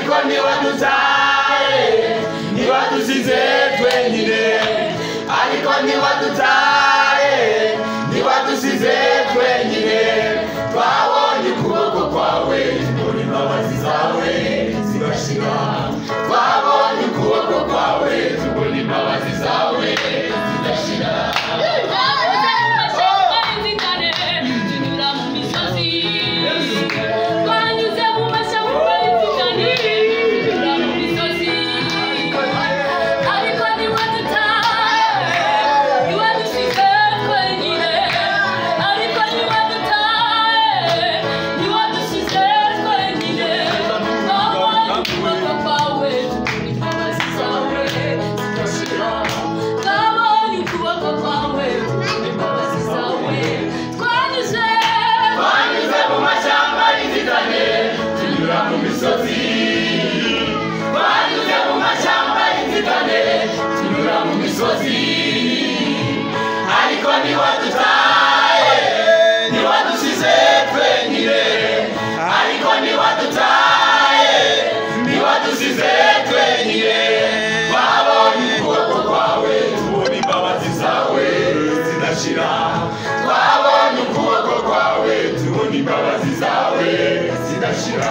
ariko ntiwadutaye ntiwadusize twenyine ariko ntiwadutaye ntiwadusize twenyine twabonye ukuboko kwawe tubona imbabazi zawe zigashira twabonye ukuboko kwawe tubona imbabazi zawe zigashira ariko ntiwadutaye ntiwadusize twenyine ariko ntiwadutaye ntiwadusize twenyine twabonye ukuboko kwawe tubona imbabazi zawe zidashira twabonye ukuboko kwawe tubona imbabazi zawe zidashira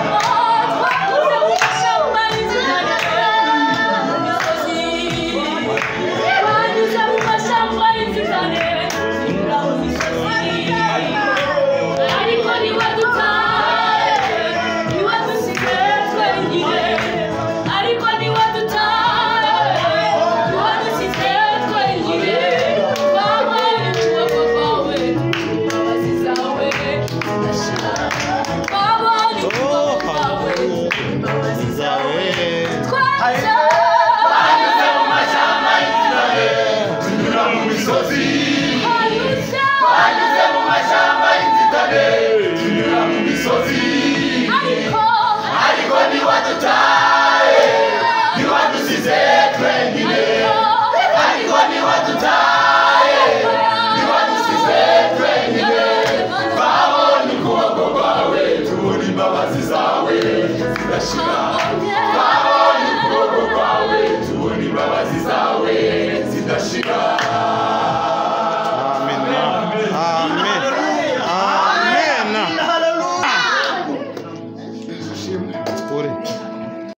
ariko ntiwadutaye ntiwadusize twenyine ariko ntiwadutaye ntiwadusize twenyine twabonye ukuboko kwawe tubona imbabazi zawe zidashira twabonye ukuboko kwawe tubona imbabazi zawe zidashira